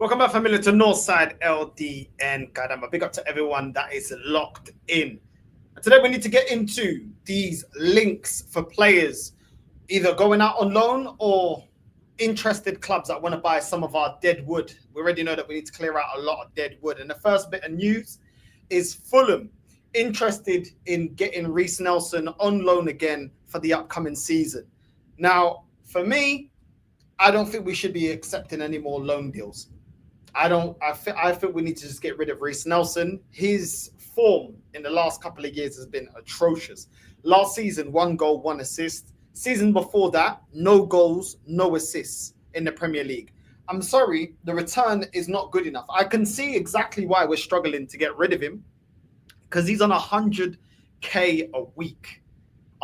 Welcome back, family, to Northside LDN. God, I'm a big up to everyone that is locked in. And today we need to get into these links for players either going out on loan or interested clubs that want to buy some of our dead wood. We already know that we need to clear out a lot of dead wood. And the first bit of news is Fulham interested in getting Reece Nelson on loan again for the upcoming season. Now, for me, I don't think we should be accepting any more loan deals. I think we need to just get rid of Reece Nelson. His form in the last couple of years has been atrocious. Last season, 1 goal, 1 assist. Season before that, no goals, no assists in the Premier League. I'm sorry, the return is not good enough. I can see exactly why we're struggling to get rid of him, because he's on 100k a week.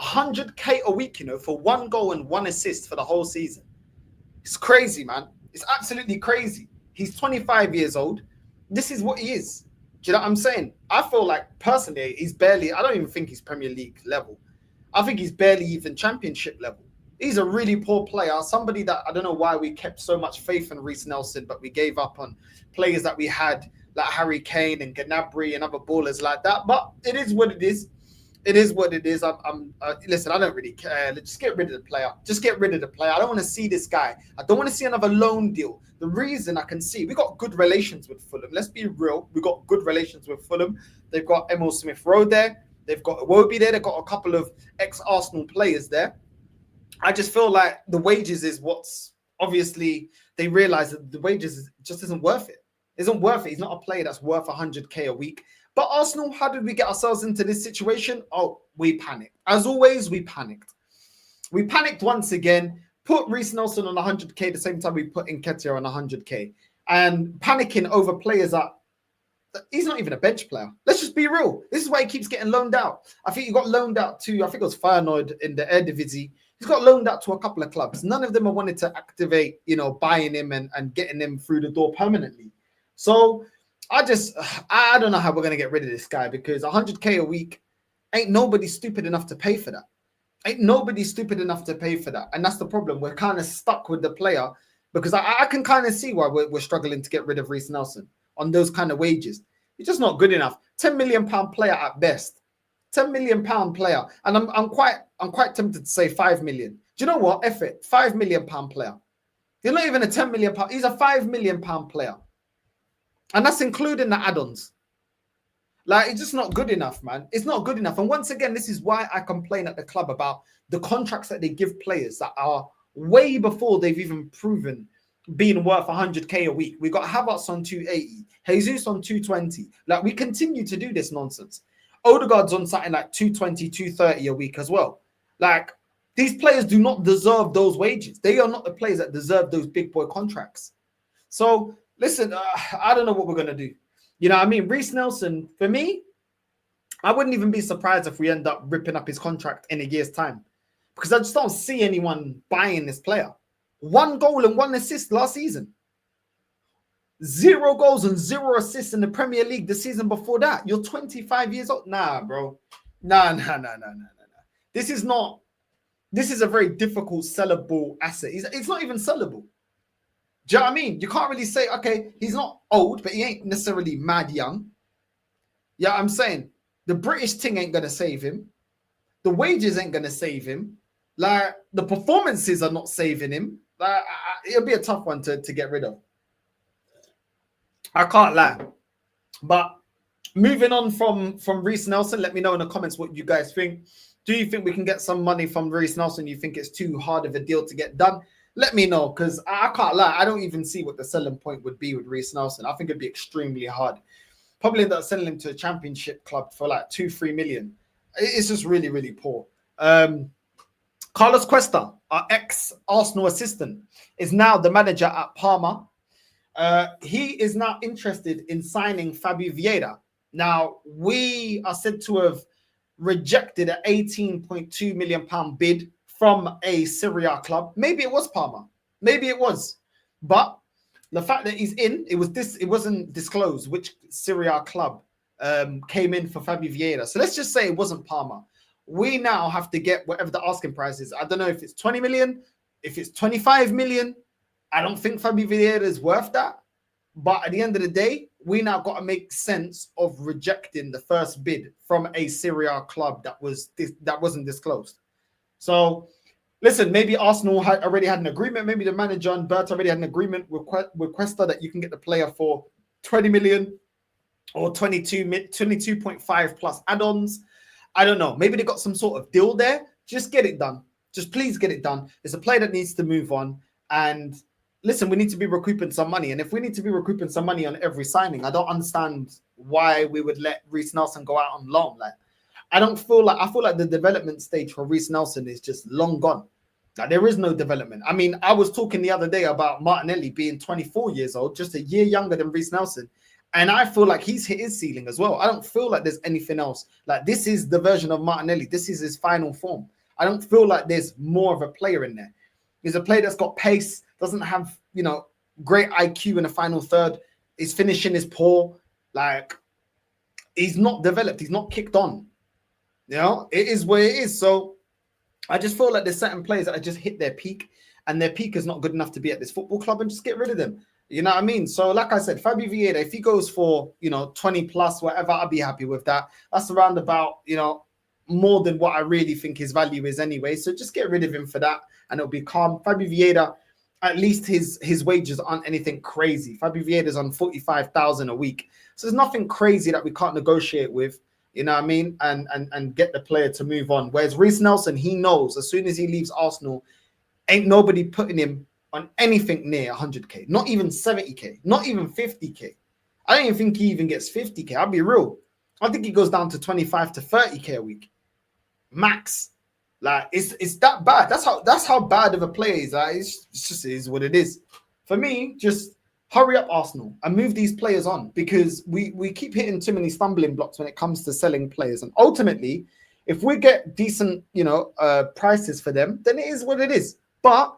100k a week, for 1 goal and 1 assist for the whole season. It's crazy, man. It's absolutely crazy. He's 25 years old. This is what he is. Do you know what I'm saying? I feel like, personally, I don't even think he's Premier League level. I think he's barely even Championship level. He's a really poor player. Somebody that, I don't know why we kept so much faith in Reece Nelson, but we gave up on players that we had, like Harry Kane and Gnabry and other ballers like that. But it is what it is. It is what it is. Listen, I don't really care. Just get rid of the player. Just get rid of the player. I don't want to see this guy. I don't want to see another loan deal. The reason I can see, we got good relations with Fulham. Let's be real. We got good relations with Fulham. They've got Emil Smith-Rowe there. They've got Iwobi there. They've got a couple of ex-Arsenal players there. I just feel like the wages is what's obviously they realize that the wages just isn't worth it. Isn't worth it. He's not a player that's worth 100k a week. But Arsenal, how did we get ourselves into this situation? Oh, we panicked. As always, we panicked. We panicked once again, put Reece Nelson on 100k the same time we put Nketiah on 100k. And panicking over players that he's not even a bench player. Let's just be real. This is why he keeps getting loaned out. I think he got loaned out to, I think it was Feyenoord in the Eredivisie. He's got loaned out to a couple of clubs. None of them have wanted to activate, buying him and getting him through the door permanently. So I don't know how we're going to get rid of this guy, because 100k a week, ain't nobody stupid enough to pay for that. Ain't nobody stupid enough to pay for that. And that's the problem. We're kind of stuck with the player, because I can kind of see why we're struggling to get rid of Reece Nelson on those kind of wages. He's just not good enough. £10 million player at best. £10 million player. And I'm quite tempted to say 5 million. Do you know what? F it. £5 million player. He's not even a £10 million. He's a £5 million player. And that's including the add-ons. Like, it's just not good enough, man. It's not good enough. And once again, this is why I complain at the club about the contracts that they give players that are way before they've even proven being worth 100k a week. We got Havertz on 280, Jesus on 220. Like, we continue to do this nonsense. Odegaard's on something like 220, 230 a week as well. Like, these players do not deserve those wages. They are not the players that deserve those big boy contracts. So, listen, I don't know what we're going to do. You know what I mean? Reece Nelson, for me, I wouldn't even be surprised if we end up ripping up his contract in a year's time, because I just don't see anyone buying this player. 1 goal and 1 assist last season. 0 goals and 0 assists in the Premier League the season before that. You're 25 years old. Nah, bro. Nah. This is a very difficult sellable asset. It's not even sellable. Do you know what I mean? You can't really say, okay, he's not old, but he ain't necessarily mad young. Yeah, I'm saying the British thing ain't going to save him. The wages ain't going to save him. Like, the performances are not saving him. Like, it'll be a tough one to get rid of. I can't lie. But moving on from Reece Nelson, let me know in the comments what you guys think. Do you think we can get some money from Reece Nelson? You think it's too hard of a deal to get done? Let me know, because I can't lie. I don't even see what the selling point would be with Reece Nelson. I think it'd be extremely hard. Probably end up selling him to a Championship club for like 2-3 million. It's just really, really poor. Carlos Cuesta, our ex-Arsenal assistant, is now the manager at Parma. He is now interested in signing Fabio Vieira. Now, we are said to have rejected an £18.2 million bid from a Serie A club. Maybe it was Parma. Maybe it was. But the fact that he's in, it wasn't disclosed which Serie A club came in for Fabio Vieira. So let's just say it wasn't Parma. We now have to get whatever the asking price is. I don't know if it's 20 million, if it's 25 million. I don't think Fabio Vieira is worth that. But at the end of the day, we now got to make sense of rejecting the first bid from a Serie A club that wasn't disclosed. So, listen, maybe Arsenal already had an agreement. Maybe the manager and Bert already had an agreement with Cuesta that you can get the player for 20 million or 22.5 plus add-ons. I don't know. Maybe they got some sort of deal there. Just get it done. Just please get it done. It's a player that needs to move on. And listen, we need to be recouping some money. And if we need to be recouping some money on every signing, I don't understand why we would let Reiss Nelson go out on loan. Like, I feel like the development stage for Reiss Nelson is just long gone. Like, there is no development. I mean, I was talking the other day about Martinelli being 24 years old, just a year younger than Reiss Nelson. And I feel like he's hit his ceiling as well. I don't feel like there's anything else. Like, this is the version of Martinelli. This is his final form. I don't feel like there's more of a player in there. He's a player that's got pace, doesn't have, great IQ in the final third. His finishing is poor. Like, he's not developed. He's not kicked on. It is where it is. So I just feel like there's certain players that have just hit their peak, and their peak is not good enough to be at this football club, and just get rid of them. You know what I mean? So like I said, Fabio Vieira, if he goes for, 20 plus, whatever, I'll be happy with that. That's around about, more than what I really think his value is anyway. So just get rid of him for that, and it'll be calm. Fabio Vieira, at least his wages aren't anything crazy. Fabio Vieira's on 45,000 a week. So there's nothing crazy that we can't negotiate with, you know what I mean? And get the player to move on. Whereas Reiss Nelson, he knows as soon as he leaves Arsenal, ain't nobody putting him on anything near 100k, not even 70k, not even 50k. I don't even think he even gets 50k. I'll be real. I think he goes down to 25 to 30k a week, max. Like, it's that bad. That's how bad of a player is. Like, it's just is what it is. For me, just hurry up, Arsenal, and move these players on, because we keep hitting too many stumbling blocks when it comes to selling players. And ultimately, if we get decent, prices for them, then it is what it is. But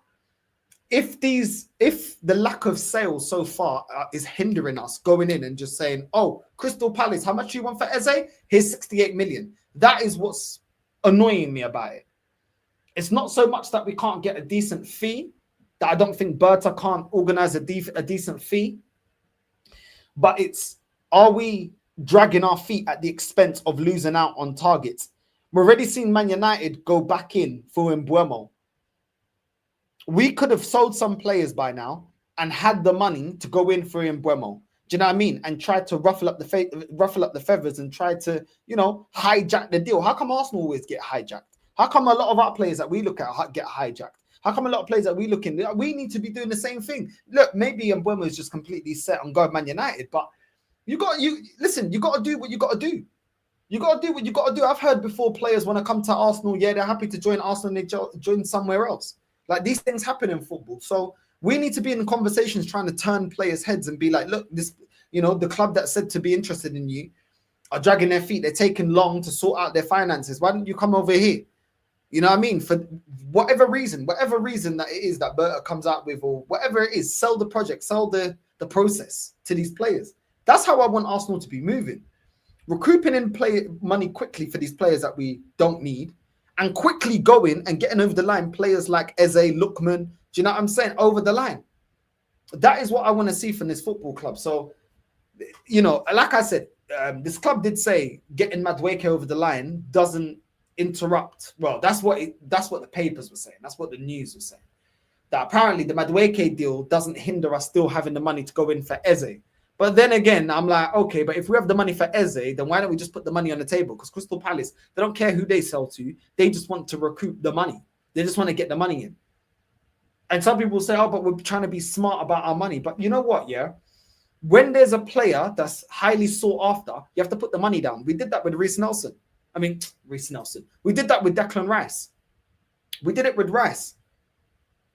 if the lack of sales so far is hindering us going in and just saying, oh, Crystal Palace, how much do you want for Eze? Here's 68 million. That is what's annoying me about it. It's not so much that we can't get a decent fee, that I don't think Berta can't organize a decent fee, but it's, are we dragging our feet at the expense of losing out on targets? We've already seen Man United go back in for Mbeumo. We could have sold some players by now and had the money to go in for Mbeumo. Do you know what I mean? And try to ruffle up the feathers and try to, hijack the deal. How come Arsenal always get hijacked? How come a lot of our players that we look at get hijacked? How come a lot of players that we look in, we need to be doing the same thing? Look, maybe Mbeumo is just completely set on going Man United, but you got to do what you got to do. You got to do what you got to do. I've heard before players want to come to Arsenal. Yeah, they're happy to join Arsenal and they join somewhere else. Like, these things happen in football. So we need to be in conversations trying to turn players' heads and be like, look, this, the club that said to be interested in you are dragging their feet. They're taking long to sort out their finances. Why don't you come over here? You know what I mean? For whatever reason that it is that Berta comes out with, or whatever it is, sell the project, sell the process to these players. That's how I want Arsenal to be moving. Recouping in play money quickly for these players that we don't need, and quickly going and getting over the line players like Eze, Lookman, do you know what I'm saying? Over the line. That is what I want to see from this football club. So, like I said, this club did say getting Madueke over the line doesn't interrupt. Well, that's what the papers were saying. That's what the news was saying. That apparently the Madueke deal doesn't hinder us still having the money to go in for Eze. But then again, I'm like, okay, but if we have the money for Eze, then why don't we just put the money on the table? Because Crystal Palace, they don't care who they sell to. They just want to recoup the money. They just want to get the money in. And some people say, oh, but we're trying to be smart about our money. But you know what, yeah? When there's a player that's highly sought after, you have to put the money down. We did that with Reiss Nelson. We did that with Declan Rice. We did it with Rice.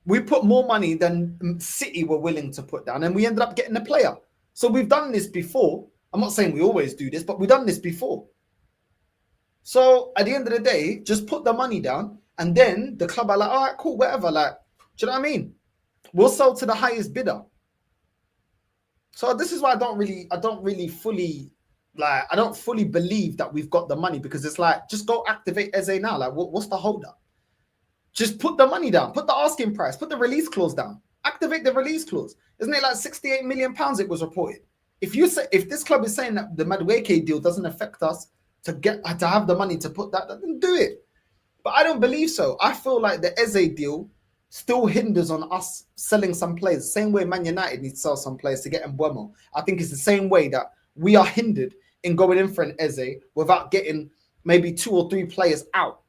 We put more money than City were willing to put down, and we ended up getting a player. So we've done this before. I'm not saying we always do this, but we've done this before. So at the end of the day, just put the money down, and then the club are like, all right, cool, whatever. Like, do you know what I mean? We'll sell to the highest bidder. So this is why I don't fully believe that we've got the money, because it's like, just go activate Eze now. Like, what's the hold up? Just put the money down, put the asking price, put the release clause down. Activate the release clause. Isn't it like 68 million pounds it was reported? If this club is saying that the Madueke deal doesn't affect us to have the money to put that, then do it. But I don't believe so. I feel like the Eze deal still hinders on us selling some players. Same way Man United needs to sell some players to get Mbeumo. I think it's the same way that we are hindered in going in for an Eze without getting maybe 2 or 3 players out.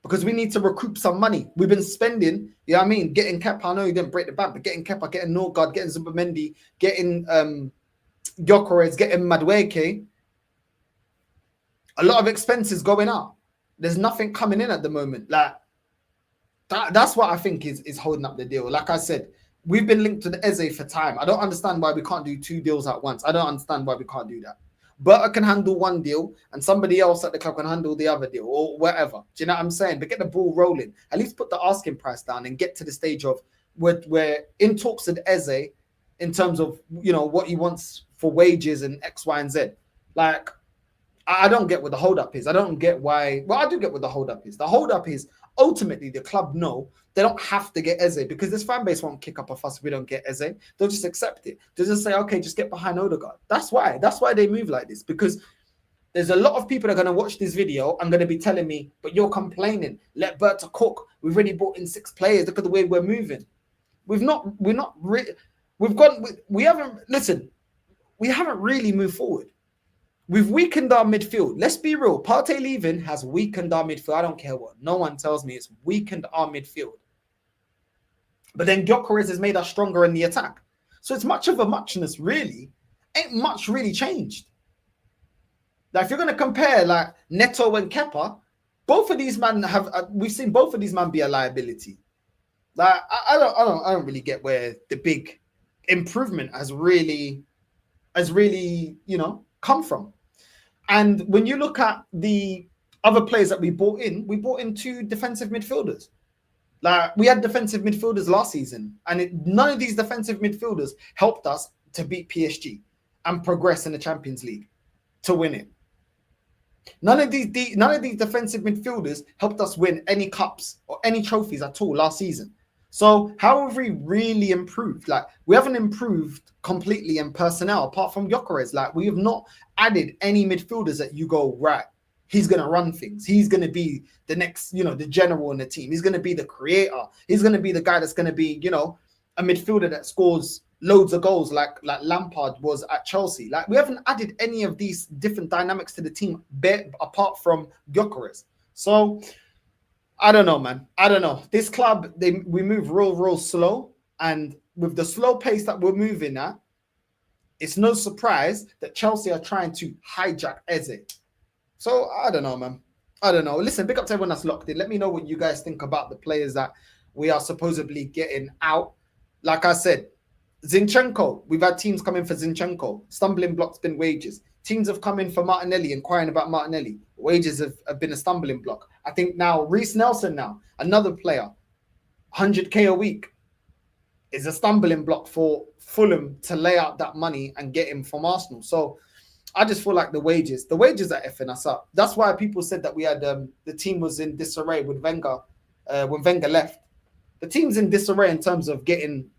Because we need to recoup some money. We've been spending, you know what I mean? Getting Kepa, I know you didn't break the bank, but getting Kepa, getting Norgard, getting Zubimendi, getting Gyökeres, getting Madueke. A lot of expenses going out. There's nothing coming in at the moment. Like that's what I think is holding up the deal. Like I said, we've been linked to the Eze for time. I don't understand why we can't do 2 deals at once. I don't understand why we can't do that. Berta can handle one deal and somebody else at the club can handle the other deal or whatever. Do you know what I'm saying? But get the ball rolling. At least put the asking price down and get to the stage of we're in talks with Eze in terms of, you know, what he wants for wages and X, Y, and Z. Like, I don't get what the holdup is. I don't get why. Well, I do get what the holdup is. The holdup is ultimately the club know they don't have to get Eze because this fan base won't kick up a fuss if we don't get Eze. They'll just accept it. They'll just say, okay, just get behind Odegaard. That's why. That's why they move like this, because there's a lot of people that are going to watch this video and going to be telling me, but you're complaining. Let Berta cook. We've already brought in 6 players. Look at the way we're moving. We haven't really moved forward. We've weakened our midfield. Let's be real. Partey leaving has weakened our midfield. I don't care what. No one tells me it's weakened our midfield. But then Gyökeres has made us stronger in the attack. So it's much of a muchness, really. Ain't much really changed. Like, if you're going to compare, like, Neto and Kepa, both of these men we've seen both of these men be a liability. Like, I don't really get where the big improvement has really, you know, come from. And when you look at the other players that we brought in 2 defensive midfielders. Like, we had defensive midfielders last season, and none of these defensive midfielders helped us to beat PSG and progress in the Champions League to win it. None of these defensive midfielders helped us win any cups or any trophies at all last season. So how have we really improved? Like, we haven't improved completely in personnel apart from Gyökeres. Like, we have not added any midfielders that you go, right, he's going to run things. He's going to be the next, you know, the general in the team. He's going to be the creator. He's going to be the guy that's going to be, you know, a midfielder that scores loads of goals like Lampard was at Chelsea. Like, we haven't added any of these different dynamics to the team apart from Gyökeres. So I don't know, man. I don't know. This club, we move real slow. And with the slow pace that we're moving at, it's no surprise that Chelsea are trying to hijack Eze. So I don't know, man. I don't know. Listen, big up to everyone that's locked in. Let me know what you guys think about the players that we are supposedly getting out. Like I said, Zinchenko, we've had teams come in for Zinchenko. Stumbling block's been wages. Teams have come in for Martinelli, inquiring about Martinelli. Wages have been a stumbling block. I think now Reece Nelson, now another player, 100k a week, is a stumbling block for Fulham to lay out that money and get him from Arsenal. So I just feel like the wages are effing us up. That's why people said that we had the team was in disarray with Wenger when Wenger left. The team's in disarray in terms of getting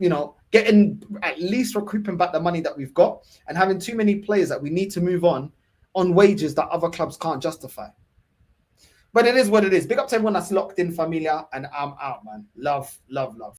at least recouping back the money that we've got and having too many players that we need to move on wages that other clubs can't justify. But it is what it is. Big up to everyone that's locked in, familia, and I'm out, man. Love.